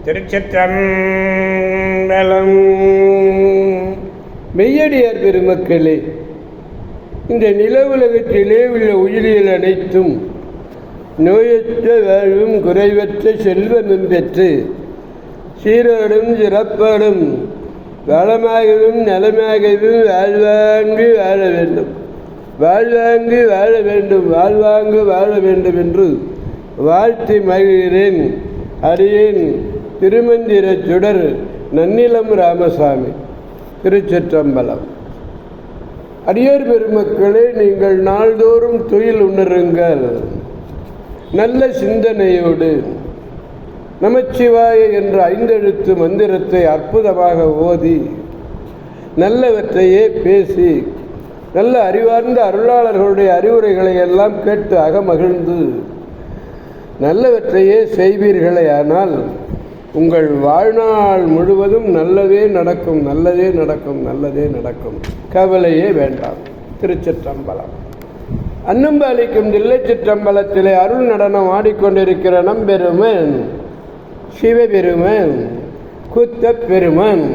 திருச்சிற்றம்பலம். மெய்யடியார் பெருமக்களே, இந்த நிலவுலகத்திலே உள்ள உயிரியல் அனைத்தும் நோயற்ற வாழ்வும் குறைவற்ற செல்வமும் பெற்று சீரோடும் சிறப்போடும் வளமாகவும் நலமாகவும் வாழ்வாங்கு வாழ வேண்டும், வாழ்வாங்கு வாழ வேண்டும், வாழ்வாங்கு வாழ வேண்டும் என்று வாழ்த்தி மகிழ்கிறேன். அடியேன் திருமந்திர சுடர் நன்னிலம் ராமசாமி, திருச்சிற்றம்பலம். அடியார் பெருமக்களே, நீங்கள் நாள்தோறும் துயில் உணருங்கள். நல்ல சிந்தனையோடு நமச்சிவாய என்ற 5 எழுத்து மந்திரத்தை அற்புதமாக ஓதி நல்லவற்றையே பேசி நல்ல அறிவார்ந்த அருளாளர்களுடைய அறிவுரைகளை எல்லாம் கேட்டு அகமகிழ்ந்து நல்லவற்றையே செய்வீர்களே, ஆனால் உங்கள் வாழ்நாள் முழுவதும் நல்லதே நடக்கும், நல்லதே நடக்கும், நல்லதே நடக்கும். கவலையே வேண்டாம். திருச்சிற்றம்பலம். அன்னம்பாலிக்கும் தில்லை சிற்றம்பலத்திலே அருள் நடனம் ஆடிக்கொண்டிருக்கிற நம்பெருமன் சிவபெருமன் குத்த பெருமன்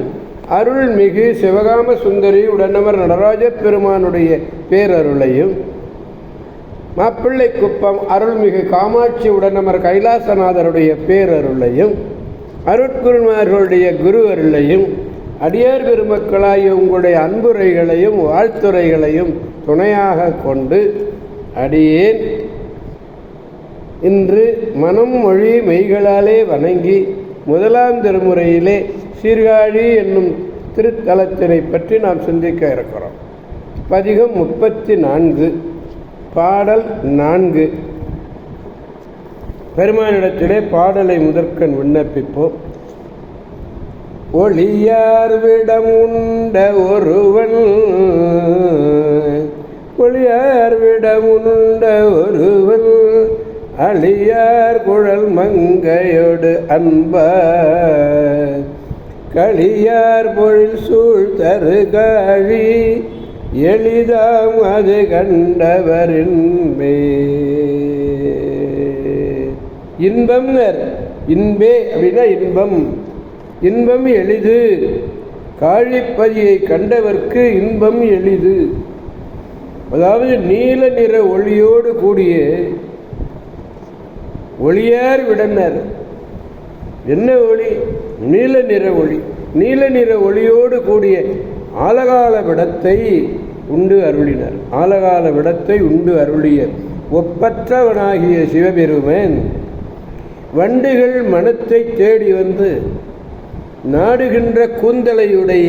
அருள்மிகு சிவகாம சுந்தரி உடனமர் நடராஜ பெருமானுடைய பேரருளையும், மாப்பிள்ளை குப்பம் அருள்மிகு காமாட்சி உடனமர் கைலாசநாதருடைய பேரருளையும், அருட்குருமார்களுடைய குரு அருளையும், அடியார் பெருமக்களாகிய உங்களுடைய அன்புரைகளையும் வாழ்த்துரைகளையும் துணையாக கொண்டு அடியேன் இன்று மனம் மொழி மெய்களாலே வணங்கி 1ஆம் திருமுறையிலே சீர்காழி என்னும் திருத்தலத்தினை பற்றி நாம் சிந்திக்க இருக்கிறோம். பதிகம் 34, பாடல் 4. பெருமானிடத்திலே பாடலை முதற்கண் விண்ணப்பிப்போம். ஒளியார் விடம் உண்ட ஒருவன், ஒளியார் விடம் உண்ட ஒருவன் அழியார் குழல் மங்கையோடு அன்ப களியார் பொழில் சூழ் தருகாழி எளிதாம் அது கண்டவரின்பே. இன்பம் இன்பே அப்படின்னா இன்பம், இன்பம் எளிது. காழிப்பதியை கண்டவர்க்கு இன்பம் எளிது. அதாவது நீல நிற ஒளியோடு கூடிய ஒளியார் விடனர். என்ன ஒளி? நீல நிற ஒளி. நீல நிற ஒளியோடு கூடிய ஆலகால விடத்தை உண்டு அருளினர். ஆலகால விடத்தை உண்டு அருளிய ஒப்பற்றவனாகிய சிவபெருமன் வண்டுகள் மனத்தை தேடி வந்து நாடுகின்ற கூந்தலையுடைய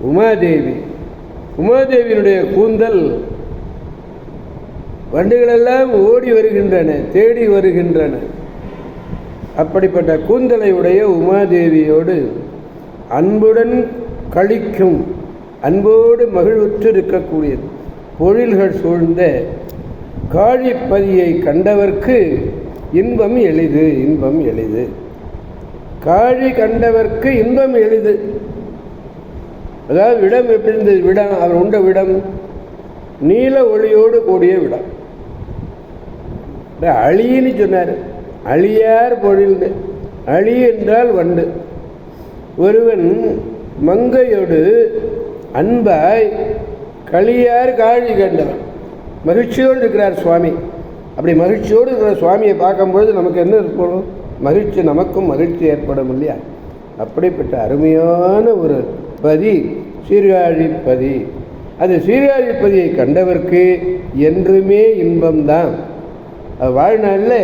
உமாதேவி, உமாதேவியினுடைய கூந்தல் வண்டுகளெல்லாம் ஓடி வருகின்றன, தேடி வருகின்றன. அப்படிப்பட்ட கூந்தலை உடைய உமாதேவியோடு அன்புடன் கழிக்கும், அன்போடு மகிழ்வுற்று இருக்கக்கூடியது பொழில்கள் சூழ்ந்த காழிப்பதியை கண்டவர்க்கு இன்பம் எளிது, இன்பம் எளிது. காழி கண்டவர்க்கு இன்பம் எளிது. அதாவது விடம் எப்படி இருந்தது? விடம், அவர் உண்ட விடம் நீல ஒளியோடு கூடிய விடம். அழின்னு சொன்னார். அழியார் பொழில். அழி என்றால் வண்டு. ஒருவன் மங்கையோடு அன்பாய் களியார் காழி கண்டவன். மகிழ்ச்சியோடு இருக்கிறார் சுவாமி. அப்படி மகிழ்ச்சியோடு இருக்கிற சுவாமியை பார்க்கும்பொழுது நமக்கு என்ன இருக்கணும்? மகிழ்ச்சி, நமக்கும் மகிழ்ச்சி ஏற்படும் இல்லையா? அப்படிப்பட்ட அருமையான ஒரு பதி சீர்காழிப்பதி. அது சீர்காழிப்பதியை கண்டவர்க்கு என்றுமே இன்பம்தான். அது வாழ்நாளில்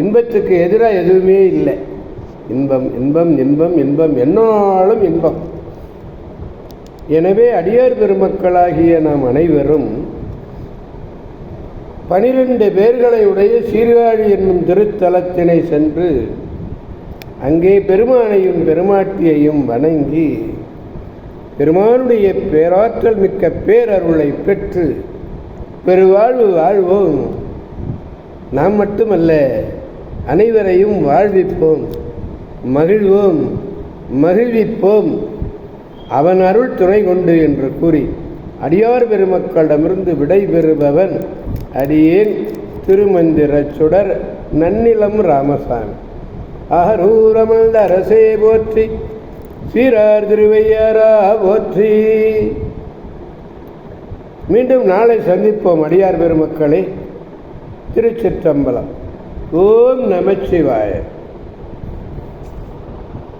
இன்பத்துக்கு எதிராக எதுவுமே இல்லை. இன்பம், இன்பம், இன்பம், இன்பம், என்னாலும் இன்பம். எனவே அடியார் பெருமக்களாகிய நாம் அனைவரும் 12 பேர்களை உடைய சீர்காழி என்னும் திருத்தலத்தினை சென்று அங்கே பெருமானையும் பெருமாட்டியையும் வணங்கி பெருமானுடைய பேராற்றல் மிக்க பேரருளை பெற்று பெருவாழ்வு வாழ்வோம். நாம் மட்டுமல்ல, அனைவரையும் வாழ்விப்போம், மகிழ்வோம், மகிழ்விப்போம், அவன் அருள் துணை கொண்டு என்று கூறி அடியார் பெருமக்களிடமிருந்து விடை பெறுபவன் அடியேன் திருமந்திர சுடர் நன்னிலம் ராமசாமி. அகரூரமல்த அரசே போற்றி, சீரார் திருவையாரா போற்றி. மீண்டும் நாளை சந்திப்போம் அடியார் பெருமக்களே. திருச்சிற்றம்பலம். ஓம் நமச்சிவாய.